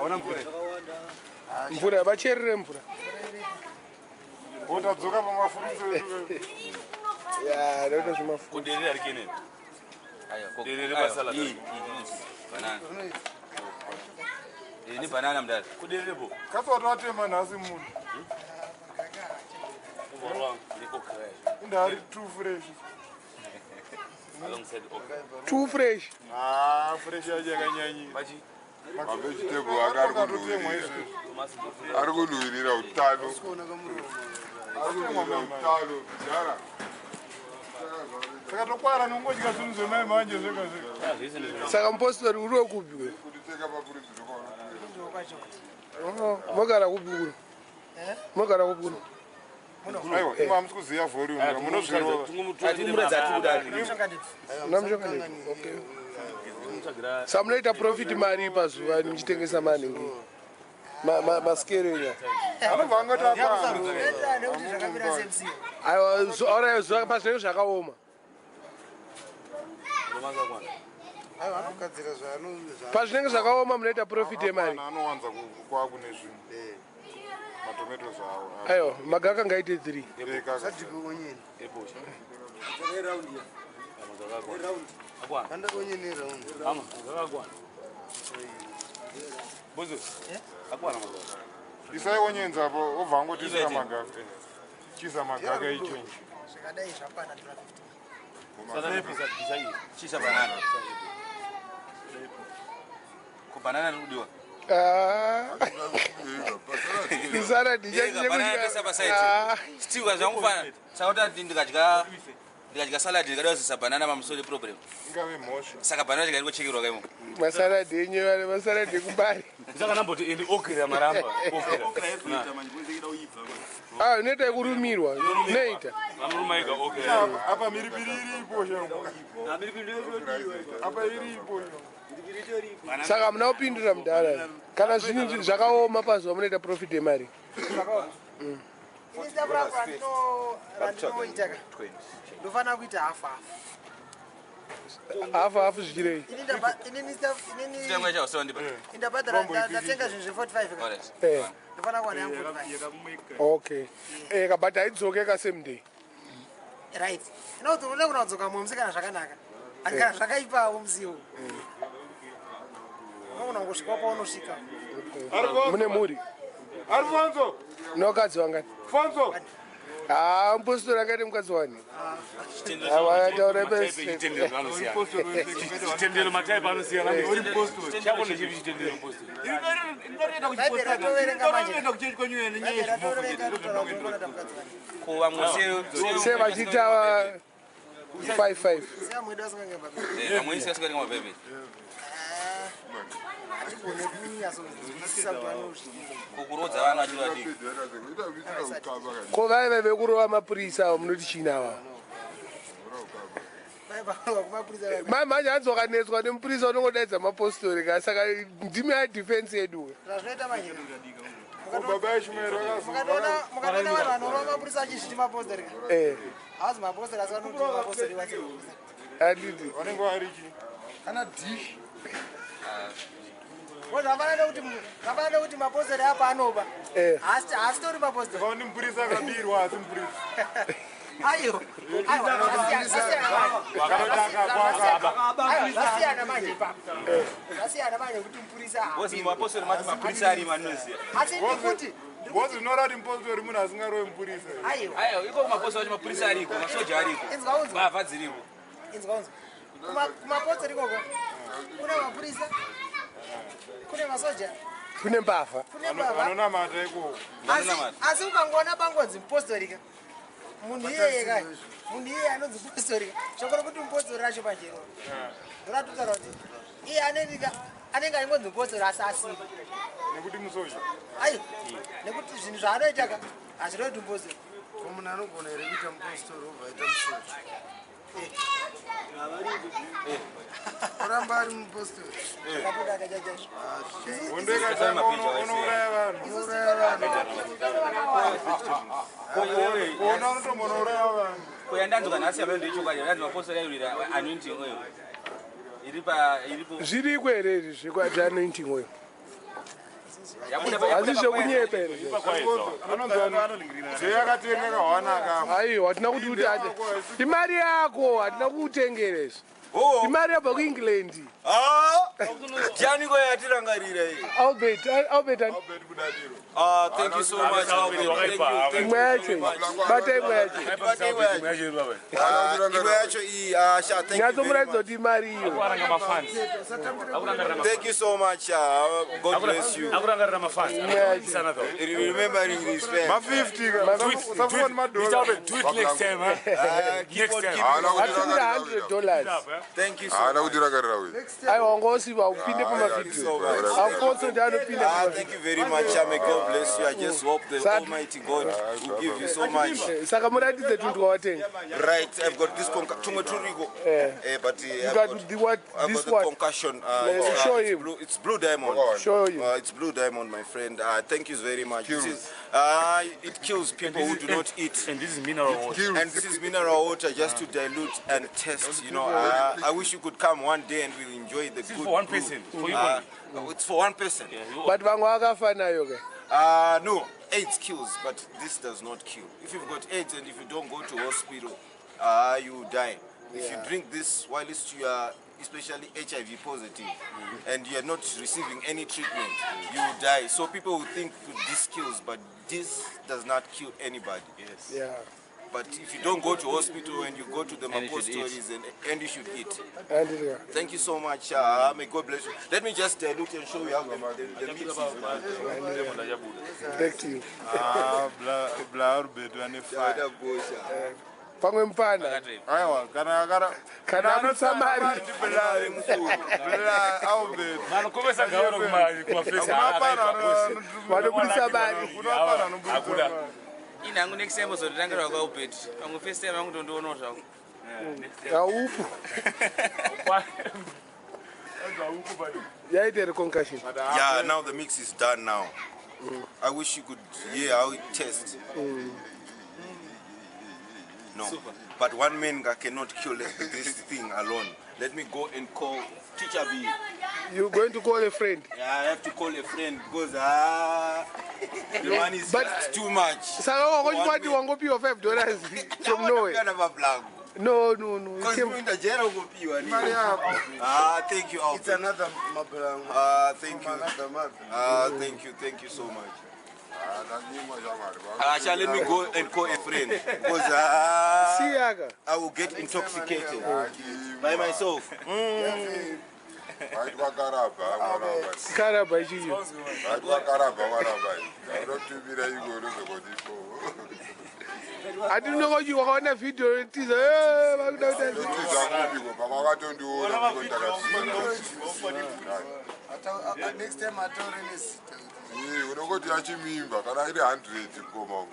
Hauna mvura. Mvura bacherere mvura. Utadzoka pamafuriro edu. Ya, ndoto zvimafu. Kuderera arikene. Aya, kuderera pasala. Banana. Ini banana mdala. Kuderera bo. Kaswatu atema nhasi munhu. Wrong. Liko crash. Ndari too fresh. Alongside okay. Too fresh. Fresh yakanyanyi. Bachi. Vegetable ari kunhuhwirira utano. Saka tokwara nongodya zvinhu zvemai manje zvega zvega. Saka mupostori uri wekupi? Mogara kupi kuno? Mogara kupi kuno? Aiwa, ima hamusi kuziva volume. Munozvirova. Namshakani. Okay. Samunoita profit mari pazuva nichitengesa maningi. Maskero nya. Anobva angoti apa. Aiwa, ora zuva pazvinenge zvakaoma. Pazvinenge zvakaoma munoita profit yemari. Anowanza kwakune zvinhu. Matomatoes awo. Aiwa, magaka ngaite 3. Isai onyenza apo obva angotisira magaka. Chisa magaka ichenji. Chisa banana. Ko banana nudiwa. Isara dijanje banana pesa pasaiti. Stiwa zvangufana. Saka ndikadya salad ndikadosisa banana pamusoro problem. Ingave mhosva. Saka banana ndikachekerwa kaimo. Masalad yenyu vale masalad ekumbari. Saka namboti endi okera maramba. Unoita yekurumirwa. Unoita. Vamurumaika okera. Apa miripiri iripo shangu. Apa iripo. Saka muna kupindura mudhara. Kana zvinhu zvakaoma pazuva munoita profit yemari. Ndofana kuita hafu zvichirei. Chitengo chawo ndipa. Ndatenga zvinhu zve45. Ndofana kuwana yangu 45. Okay. Kabata haidzoke kasame day. Right. Inoti unode kunadzoka musikana zvakanaka. Akana zvakaipawo musiwo. Unongosvika paunosvika. Mune muri. Alfonso. Nokadzi wangani? Fonso. Mupostori akaite mukadzi wani? Chitendero mataipa anosiyana. Chako nechipi chitendero postori. Se vachita 55. Vamwe isingasingatenga mabhebhe. Kukurodza vana vachiri vadiki. Ko vaive vekurova mapurisa munoti chinawa. Manje adzokanetswa nemupurisa unongodaidza mapostori ka saka ndimi adefense yedu. Baba yashimero Mukatoona vanhu vanorova mapurisa achizviti mapostori. Hazi mapostori asi vanoti mapostori vachiri. Handiti. vanenge varichi. Kana dish. Zvafana kuti mapostori apa anoba. Asi tori mapostori. Kaoni mupurisa akabirwa asi mupurisa. Ayo. Zvasiyana manje ipapo. Zvasiyana manje kuti mupurisa. Bosi mapostori mati mapurisa ari manoziya. Asi ndikuti Bosi unorati mupostori munhu asingarovi mupurisa. Ayo, iko mapostori mapurisa ariko, masoja ariko. Mbavha dziriko. Inzwa. Kumapostori ikoko. Kuna mapurisa. Kune masoja. Kune mbavha. Vanonamata ikoko. Asi ukangoona bangodzi mupostorika. Munhu iyeye kai. Munhu iyeye anonzi mupostorika. Shokoro kuti mupostori racho pachero. Ndoratotaura kuti iye anenge aingonzi mupostori asi asiri. Nekuti musoja. Ayo. Nekuti zvinhu zvaanoita ka hazviroti mupostori. Munhu anogona here kuita mupostori obva aita musoja. Oramba ari mupostori. Wondekatanga unouraya vanhu. Kuona unotomona uraya vanhu. Kuyandanzwa nhasi amene ndichoka ndanzwa mapostori ayurira anointing oyo. Iripo. Zviriko here izvi zvekwa anointing oyo? Asi zvekunyepe. Zveyakatenga kawanaka. Aiwa, hatina kuti utade. Imari yako, hatina kutengerezvo. Imari yabva kuEngland. Jani ko yatirangarira iyi. Albert. Thank you so much Albert. Thank you. Imwe yacho. Bata imwe yacho. Imwe yacho iyi Sha, thank you. Nyatsomuratidza kuti imari iyo. Thank you so much. God bless you. Remembering this friend. Ma 50 ka. Safwan madola. Do it next time, huh? Keep on keeping. Atumira $100. Thank you so Ana much. kutirakarira wewe. Aiwa, ngosiva upinde pamavideo. Afonso ndianopinda pamavideo. Thank you very much. May God bless you. I just hope the Almighty God will give you so much. Saka muratidze tuntu wawatenga. Right, I've got this tumwe turiko. But You got the what? I've This got the what? concussion. Show him. It's Blue Diamond. Show you. It's Blue Diamond, my friend. Thank you very much. It kills people who do not eat. And this is mineral water. And this is mineral water just to dilute and test. You know, I wish you could come one day and we'll enjoy the good. For one person. For you only. It's for one person. But vamwe vakafa nayo ke. No, AIDS kills, but this does not kill. If you've got AIDS and if you don't go to hospital, you die. If you drink this whilst you are especially HIV positive and you are not receiving any treatment, you will die. So people will think this kills, but this does not kill anybody. Yes. Yeah. But if you don't go to hospital and you go to the Mapostories and you should eat. Thank you so much. May God bless you. Let me just look and show you how the mix is. Thank you. Bla Albert ane fire. Pamwe mpana. Aiwa, Kana mutsamari. Bla Albert. Vanokomesa gavano kumafesi Vanobudisa mari. hakuna. Inhangu next time uzotirangira kwaubet. Pamwe first time yangu ndondoona zvako. Haupo. Yaita concussion. Yeah, now the mix is done now. I wish you could hear how it tastes. No, but one man cannot kill this thing alone. Let me go and call Teacher B. You're going to call a friend? Yeah, I have to call a friend because the money is too much. Saka what you want to pay $5 from nowhere? No. Because you're in the jail, thank you, Albert. It's another mablang. Thank you. Another mother. Thank you so much. Shall let me go and call a friend because I will get intoxicated by myself. Karaba chiyo. I didn't know what you were on a video. Next time I told him is unongoti achimimba kana iri 100 koma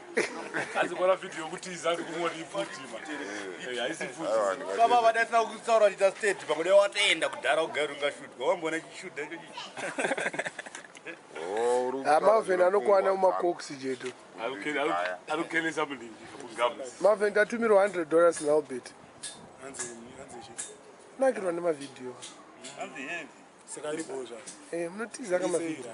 Azikora video yokuti izazi kumoti ifutima. Haisi futi. Baba vadatsa kutsaura chita state pamwe watoenda kudhara ugari ungashoot. Wambona chishoot ndenge. Marvin anokwana mumakoksi jetu. Arukelesa mulingi kungamus. Marvin ndatumirwa $100 na Albert. Hanze Nakirwa nemavideo. hanze heavy. Saka riboza. Munotiza kama video.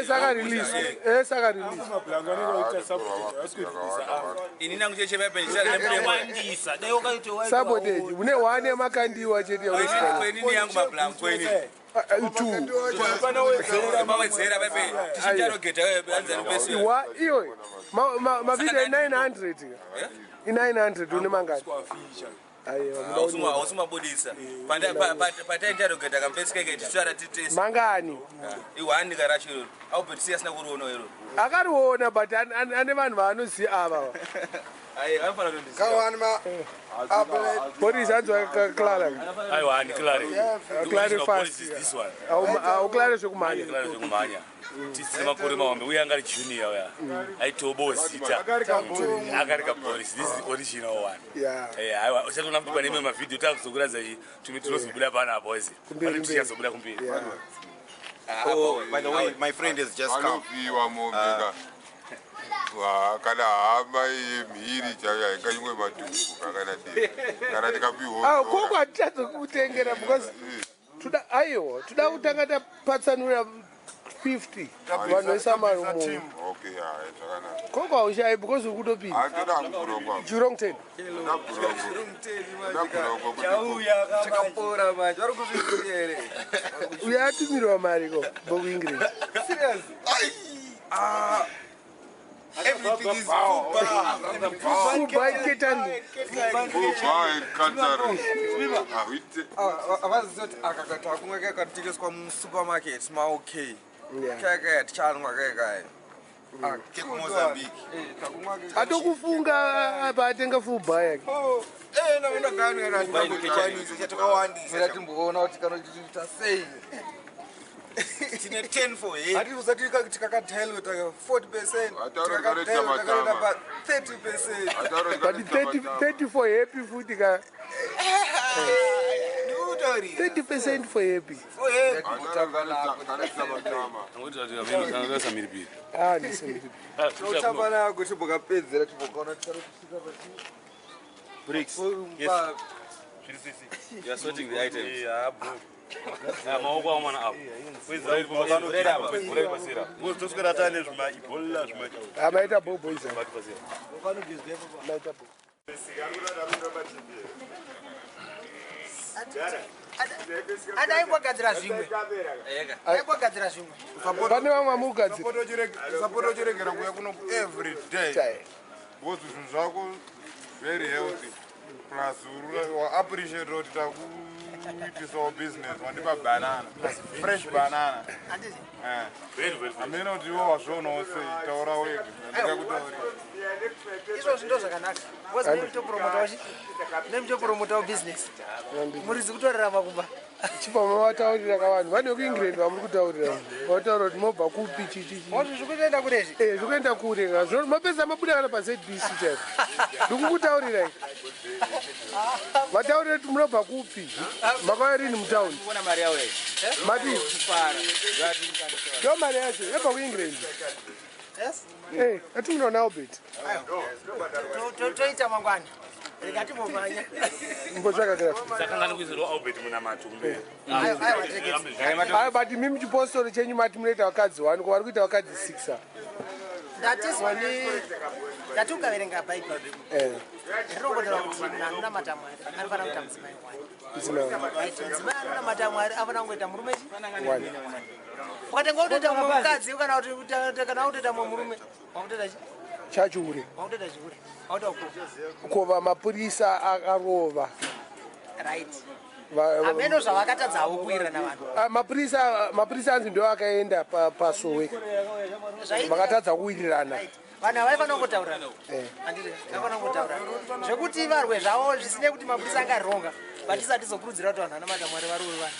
Saka release. Ini nangu cheche pepe ndisa Sabotage. Une wane makandiwa cheti ya wesika. kwenini yangu mablam kwenini. Two. Mawezera pepe. Tishitarogeta wewe anzani pesi. Iwa iyo. Mavideo 900. 900 une mangani. Ausuma bodisa. Pataenda rogeta kampesike tisara titesi. Mangani. Iwani karashiro. Au betisi asina kuruona ero. Akariona but ane vanhu vanoziva ava. Ai anofana kundisi. Kawanma. Police anzwa Clara. Aiwa ani Clara. Clara fast. This one. Au Clara zvekumhanya. Clara zvekumhanya. Tisina makore mahombe uye angari junior uya. Aitobozita. Akarika police. This is the original one. Yeah. Aiwa ushatona kuti pane mavideo takuzokuradza tinozobuda pana boys. Pane tichazobuda kumberi. Oh, by the way, my friend has just come. kana hama yemhiri chaiyo inganyimwe matumbu kana tikapiwa koko hatitadzokutengera because aiwa toda kutanga tapatsanura 50 vanhu vesamari mumo koko haushayi because uri kutopinda jurong 10 uyo atumirwa mari ko bokuingirei Everything is Fuba catering. Supermarket, okay. Atokufunga apa atenga fuba yake. Tine 10 for it. Ati usatika tikakathelwe taka 40%, tikakathelwe taka 30%. But 30 for happy futhi ka. 30% for happy. For happy. Ah, listen. Utapana kuti bokapedzera tibokona tikanokusika pati. Bricks. Yes. You are sorting the items. Yeah, bro. Maoko amana apo. Toswera tane zvima ibolla zvima. Amaita bobo iza. Ada imbogadzira zvimwe. Imbogadzira zvimwe. Pane vamwe mugadzira. Support chiregera kuya kuno every day. Because zvinhu zvako very healthy. Plus you appreciate what takuitisawo business wandipa banana. Fresh banana. Very amene kuti iwo wazvionawo sei taura wega ndingakutaurira izvozvo ndo zvakanaka because nemitopromotawo business murizi kutorarama kumba chipa mavataurira kavanhu vane kuengland vamuri kutaurira vataura kuti mobva kupi chichichi zvikutoenda kurezvi zvikuenda kure ka zvino mapesa mabuda kana pazbc chaipo ndikukutaurirai vataurira kuti munobva kupi makauya rini mutaundi mati ndo mari yacho yabva kuengland atimunaona albert toita mangwana rikatimomanya mbotsvakagara sakangana kuizirwa albert munamato kumbe but mimi chipostori chenyu mati munoita vakadzi 1 ko vari kuita vakadzi 6 ndatizwa ndati ukaverenga bhaibheri rinongodera kuti munhu anonamata mwari anofanira kuita mudzimai wake mudzimai anonamata mwari anofanira kungoita murume ukatenga kutoita mumwe mukadzi kana kutoita mumwe murume wakutoita chachure wakutoita chihure wakutoita kova mapurisa akarova right ameno zvavakatadzawo kuwirirana vanhu mapurisa anzi ndo akaenda pasowe vakatadza kuwirirana vanhu havaifanira kungotaurana andiri vaifanira kungotaurana zvekuti varwe zvavo zvisinei kuti mapurisa angaronga vatisati zokurudzira kuti vanhu vanamata mwari varowe vanhu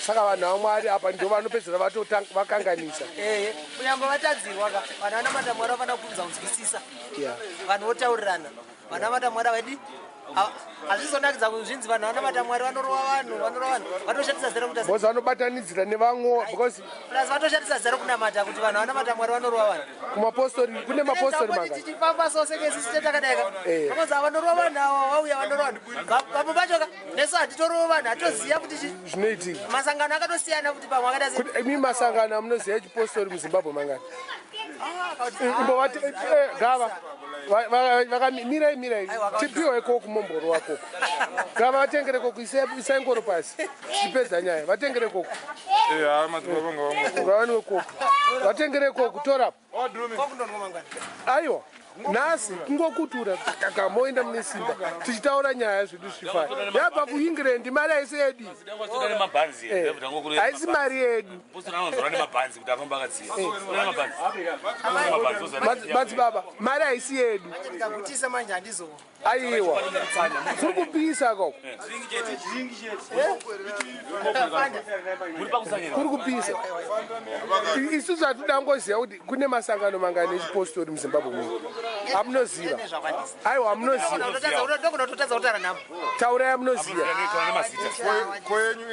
saka vanhu vamwari apa ndo vanopedzera vakanganisa kunyange vatadzirwa ka vanhu vanamata mwari vafanira kunza kunzwisisa vanhu votaurirana vanhu vanamata mwari havadi hazvizonakidza kuzvinzi vanhu vanamata mwari vanorova vanhu vatoshatisa zera kuti bcause vanobatanidzira nevamwe because plus vatoshatisa zera kunamata kuti vanhu vanamata mwari vanorova vanhu kumapostori kune mapostori manga tichifamba sosekesisi tetakadaika vanozi vanorova vanhu ava vauya vanorova vanhu vamwe vachoka nesu hatitorova vanhu hatitoziva kuti zvinoitika masangano akatosiyana kuti pamwe akada mi masangano amunoziva chipostori muzimbabwe mangani imbovati gava mirai tipiwe koku momboro wakoko gava vatengere koku isai ngoro pasi tipedza nyaya vatengere koku ngavaniwe koku vatengere koku torapo aiwa nhasi kungokutura kakamoenda mune simba tichitaura nyaya zvedu zvifai yabva kuengland mari haisi yedu haisi mari yedu madzibaba mari haisi yedu ndikagutisa manje handizowa aiwa kuri kupisa koko kuri kupisa isusu hatoda ngoziva kuti kune masangano mangani echipostori muzimbabwe muno amunoziva aiwa amunoziva ndokunototadza kutaura namo taurai amunoziva koyenyu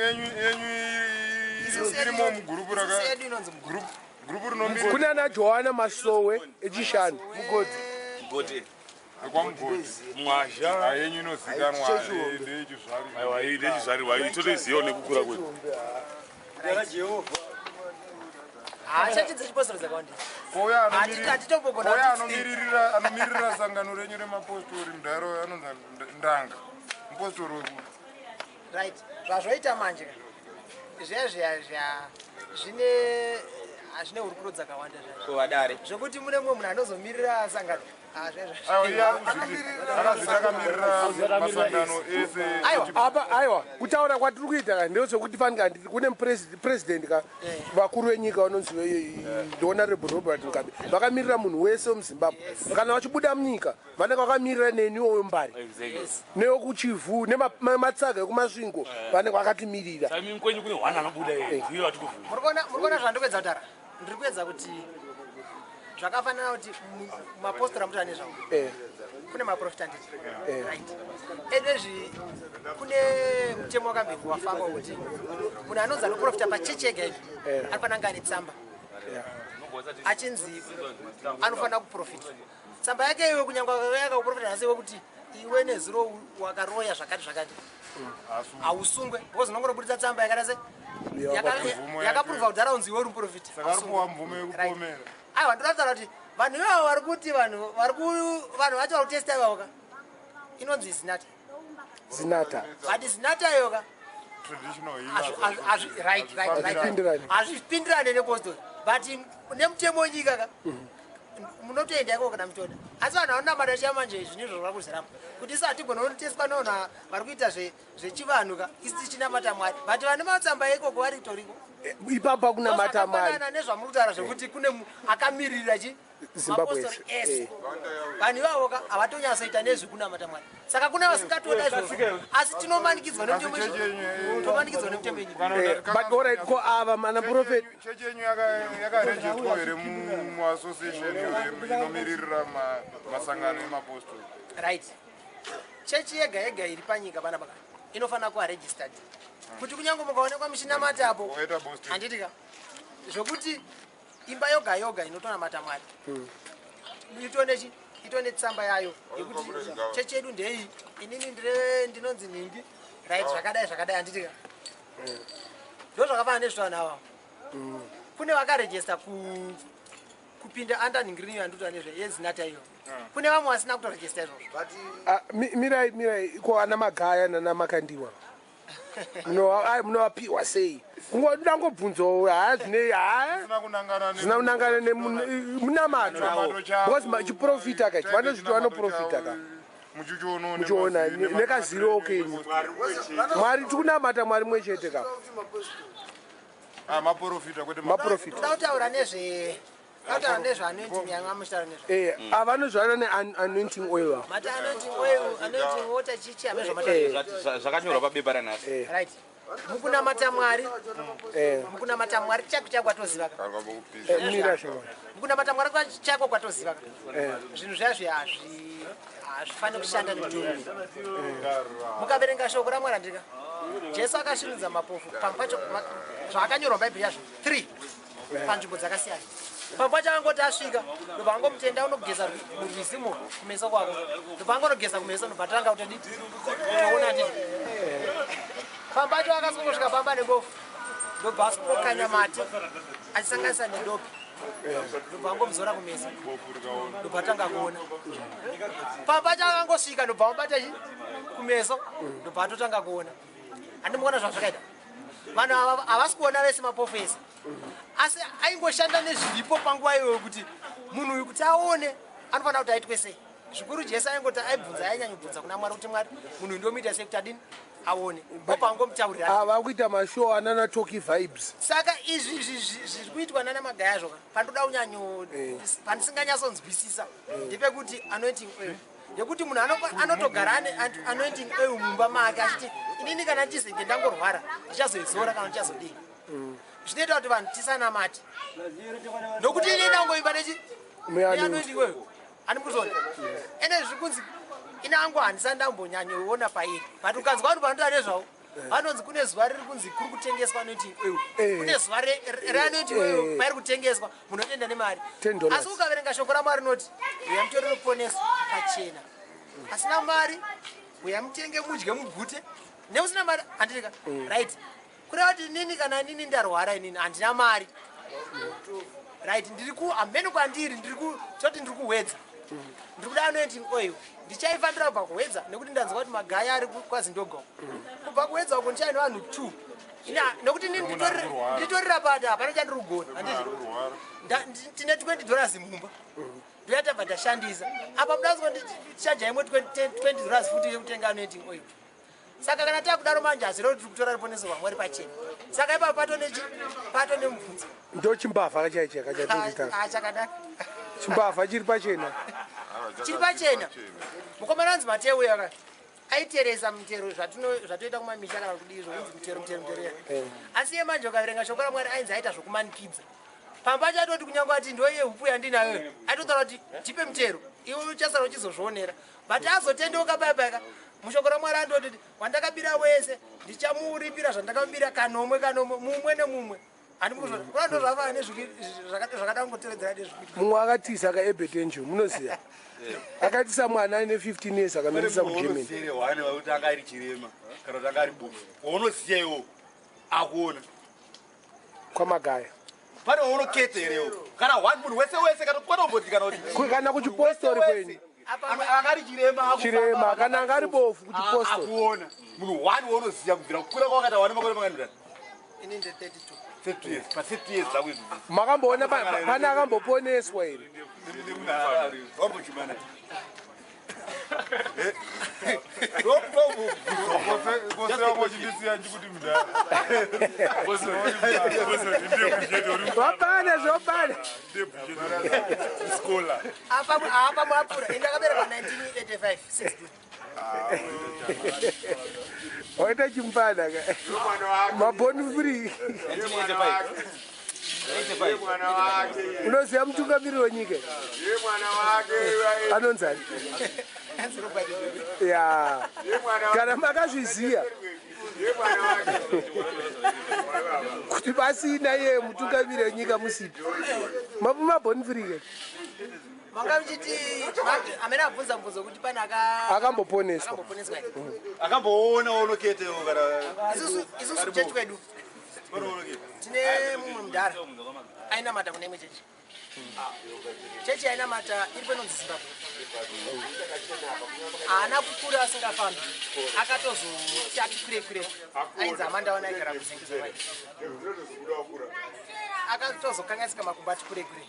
irimo mugurupu Grupu rinomira kuna na Joanna Masowe echishanu Gode. kwamugodi. Mwazha. Ayenyu inozikanwa ndechizvari. Aiwa iyi ndechizvarirwa iyi totoziyawo nekukura kwedu. chechi dzechipostori dzakawanda Koya hatitombogona anomirira sangano renyu remapostori mudharo anonzi ndanga. Mupostori weku. right zvazvoita manje zvine hurukuro dzakawanda Kovadare. zvokuti mune mumwe munhu anozomirira sangano Akazviti akamirira masangano ese. aiwa kutaura kwatiri kuita ndezvekuti kune president vakuru venyika vanonzi the honorable Robert Mugabe vakamirira munhu wese wemuZimbabwe kana vachibuda munyika vanenge vakamirira neniwo wembari newokuchivhu nematsaga ekumasvingo vanenge vakatimirira. Sami kwenyu kune hwana anobuda iye. Ndiyo atikuvuva. murikuona zvandikuedza kutaura ndiri kuedza kuti zvakafanana kuti mapostori amutaura nezvavo kune maprofita nditi right edezvi kune mutemo wakambirwa wafangwa kuti munhu anonzi anoprofita pachechi yega izvi anofanira kunge ane tsamba achinzi anofanira kuprofita tsamba yake iwe kunyange yakakuprofita nhasi iwe kuti iwe nezuro wakaroya zvakati hausungwe because unongonobudisa tsamba yakada se yakapruvha kuti araunzi iwe uri muprofita Sakarupuwa mvumo yekupomera. aiwa ndinotaura kuti vanhu ivavo vari kuti vanhu vacho vari kutesta ivavoka inonzi zinata but zinata iyoka Traditional healers. hazvipindirane nepostori but nemutemo wenyika ka munotoenda ikoko kana mutoda asi vanhu vanonamata chiamanje zvinizvo zvava kuzirama kuti isi hatigona kuteswa nevanhu vari kuita zvechivanhu ka isi tichinamata Mwari but vane matsamba ikoko vari toriko ipapa kunamata Mwari nezvamuri kutaura zvekuti kune akamirira Zimbabwe ese vanhu ivavoka havatonyasoita nezvekunamata Mwari saka kune vasingatoda izvozvo asi tinomanikidzwa nemutemo yenyika. But alright, ko ava mana prophet Chechi yenyu yakarejistwa here muassociation inomiririra masangano emapostori. Right. Chechi yega yega iri panyika pana baka inofanira kuva registered kuti kunyange mukaonekwa muchinamata apo handitika zvokuti imba yoga yoga inotonamata Mwari itone tsamba yayo yekuti chechi yedu ndei inini ndinonzi nhimbi right zvakadai handitika ndo zvakafanana nezvivanhu ava kune vakarejista kupinda under nhingiriro yandotaura nezve yezinata iyo kune vamwe vasina kutorejista izvozvo mirai ko ana magaya nana makandiwa munovapiwa sei kungodangobvunzo Zvisina kunangana nemunamato because chiprofita kachi vanozviti vanoprofita ka muchiona nekaziro kenyu Mwari tikunamata Mwari mwe chete ka maprofita kwete maprofita tautaura nezveanointing yanga muchitaura nezvo avanozvara neanointing oil mati anointing water chichi amezvamata Zvakanyorwa pabepa ranhasi. right mukunamata Mwari chako chako kwatoziva ka mukunamata Mwari chako kwatoziva ka zvinhu zvazvo hazvifaniri kushanda nemutumbi mukaverenga shoko raMwari handika Jesu akasvinudza mapofu pamwe pacho zvaakanyorwa mubhaibheri yazvo 3 panzvimbo dzakasiyana pamwe pacho angoti asvika ndobva angomutenda unogeza murwizimo kumeso kwako ndobva angonogeza kumeso ndobva tanga kutoditi toona nditi pamwe pacho akasongosvika pamba nebofu ndobva asokokanya mate achisanganisa nedopi ndobva angomuzora kumeso ndobva atanga kuona pamwe pacho akangosvika ndobva amubata kumeso ndobva atotanga kuona handimuona zvazvakaita vanhu ava havasi kuona vese mapofu ese asi aingoshanda nezviripo panguva iyoyo kuti munhu uyu kuti aone anofanira kuti aitwe sei zvikuru Jesu aingoti aibvunza ainyanyobvunza kuna Mwari kuti Mwari munhu uyu ndomuita sei kuti adini aone opangomutaurira ava kuita mashow anana talky vibes saka izvi zviri kuitwa nana magaya zvoka pandoda unyanyo pandisinganyatsonzwisisa ndepekuti anointing oil yekuti munhu anotogara anointing oil mumba make achiti inini kana ndichizenge ndangorwara ndichazoizora kana ndichazodii zvinoita kuti vanhu tisanamati nokuti ini ndangoimba neanointing oil handikuzona ende zviri kunzi ine angu handisati ndambonyanyoona pairi but ukanzwa vanhu panotoa nezvavo vanonzi kune zuva riri kunzi kuri kutengeswa anoiti kune zuva reanoiti pairi kutengeswa munotoenda nemari $10. asi ukaverenga shoko ramwari rinoti uya mutori ruponeso pachena asina mari uya mutenge mudye mugute neusina mari handitika right kureva kuti nini kana nini ndarwara inini handina mari right hamene kwandiri toti ndiri kuhwedza ndiri kuda anoiti oyo ndichaifambira kubva kuhwedza nekuti ndanzwa kuti magaya ari kwazi ndogo kubva kuhwedza uko ndichaine vanhu 2 nekuti nini nditorira pata hapana chandiri kugona tine $20 mumba ndoyatabva ndashandisa apa mudanzwa ndichaja imwe $20 futi yekutenga anoiti oyo saka kana takudaro manje haziro tiri kutora riponeso vamwari pachena saka ipapo pato nemubvunzi ndo chimbavha chakadaka chimbavha chiri pachena mukomana anzi Mateu yaka aiteresa mutero zvatoita kumamisha kana kudii zvounzi mutero asi iye manje ukaverenga shoko ramwari ainzi aita zvokumanikidza pamba chatoti kunyangwa ati ndoiye hupu yandinayo aitotaura kuti tipe mutero iwe uchasara uchizozvionera but azotendeuka paipaika mushoko ramwari andoti wandakabira wese ndichamuripira zvandakamubira kanomwe mumwe nemumwe handikuzvona zvavaa nezvakadangoteredzera nezvikuita mumwe akatisa kaebhetenjo munoziva akatisa mwana ane 15 years akamirisa kugermany kuti anga ari chirema kana kuti anga ari bufu waunoziya iwo akuona kwamagaya pane waunoketa herewo kana one munhu wese kana kwanombodikana kuti kana kuchipostori kwenyu angari chirema kana angari bofu kuchipostori akuona munhu one waunoziya kubvira kukura kwakata wane makore makandirani ini nde 32 30 years pa30 years dzako izvi makamboona pana akamboponeswa here wambochimana kosevamochindisiya ndikuti mudhara zvopane apa muapura indakaberekwa 1985 waita chimbana ka maboni free unoziva mutungamiriri wenyika anonzani ya kana makazviziya kuti pasina iye mutungamiriri wenyika musipi maboni free ke manga muchiti amene abvunza mubvunzo kuti pane akamboponeswa akamboona waunoketewo kana isusu chechi kwedu tine mumwe mudhara ainamata kune imwe chechi ainamata iri penonzi Zimbabwe haana kukura asingafambi akatozoti ati ainzi amandawana aigara kuzengezo vai akatozokanganisika makumbo ati kurekure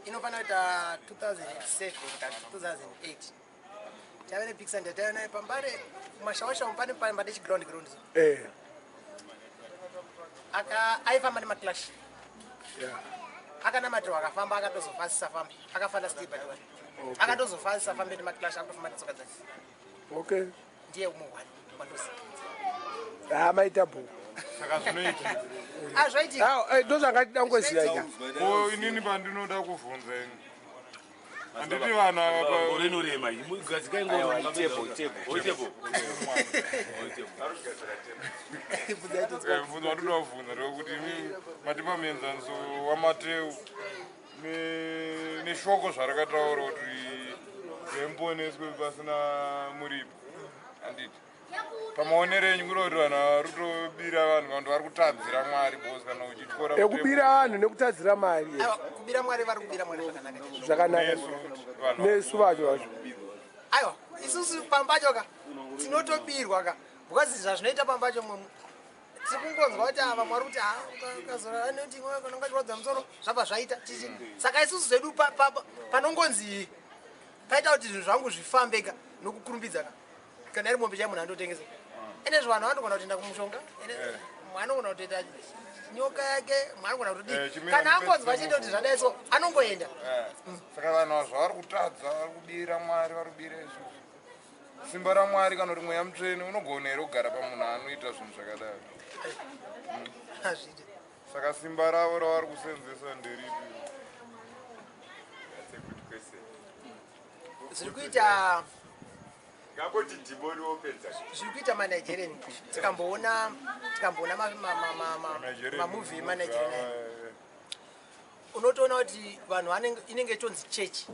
inofanira kuita 2007 kana 2008 tave nepikisa ndataiona pambare kumashawashamu pane pambade chiground aifamba nemaclash akanamatirwa akafamba akatozofasisa famba akafanda stibatiwa akatozofasisa fambe nemaclash akutofamba netsoka dzake okay ndiye umuhwani wandosi maita bhuku saka zvinoita azvaitika ndozvangati dangoziya inini pandinoda kubvunza ini handiti vanhu urenorema bvunzo watoda kubvunza ndekuti matipamenzanso wamateu neshoko zvarakataura kuti zvemponeswe pasina muripo handiti pamaonero enyu kuda kuti vanhu vari kutobira vanhu kana kuti vari kutadzira mwari bos kana uchityora ekubira vanhu nekutadzira mari kubira mwari vari kubira mwari zvakanaka nesu vacho vacho aiwa isusu pambacho tinotobirwa because zvazvinoita pambacho tikungonzwa kuti ava mwari kuti ukazoti unongachirodza musoro zvabva zvaita saka isusu zvedu panongonzi paita kuti zvinhu zvangu zvifambeka nokukurumbidza kana iri mombe chai munhu andotengesa enezvo vanhu vanogona kutoenda kumushonga anogona kutoita nyoka yake mwanogona kutodii kana angonzva chiite kuti zvadaiso anongoenda saka vanhu zvavari kutadza vari kubira mwari vari kubira isusu simba ramwari kana kuti mweya mutsvene unogona here kugara pamunhu anoita zvinhu zvakadaro saka simba ravo ravari kusenzesa nderipi zviri kuita zviri kuita manigerian tikamboona mamovhi emanigerian unotoona kuti vanhu inenge itonzi chechi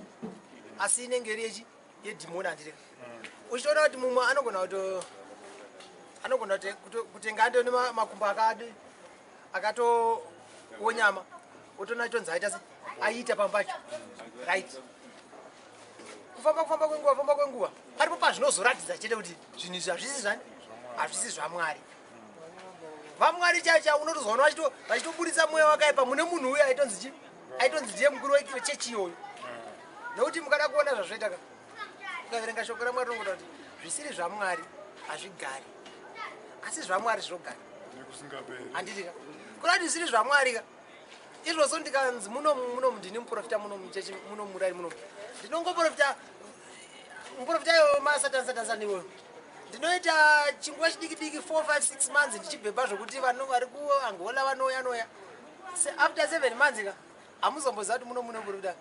asi inenge iri yedhimoni handireka uchitoona kuti mumwe anogona kutenga ando nemakumbo akatonyama utoona itonzi aita pambacho right kufamba kwenguva paripo pazvinozoratidza chete kuti zvinhu izvi hazvisi zvamwari vamwari chacha unotozoona vachitoburitsa mweya wakaipa mune munhu uyo aitonzi ndiye mukuru wechechi iyoyo nekuti mukada kuona zvazvoita ukaverenga shoko ramwari rinogona kuti zvisiri zvamwari hazvigari asi zvamwari zvinogara handitika kuda kuti zvisiri zvamwari ka izvozvo ndikanzi munomu ndini muprofita munomu chechi munomu murari munomu ndinongoprofita muprofita iyoyo masatansatanzani iwoyo ndinoita chinguva chidiki 4-5-6 months ndichibhebha zvokuti vanhu vari kuangola vanoya after 7 months ka hamuzomboziva kuti muno muprofita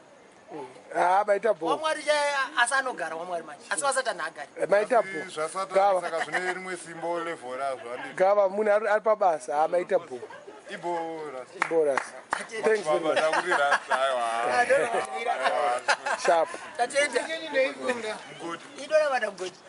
maita bho wamwari chaiye asi anogara wamwari manje asi wasatani haagari maita bho zvasaka zvine rimwe simbo levorazvo gava munhu ari pabasa maita bho iboras thanks very much sharp tatenda idora vana mgoti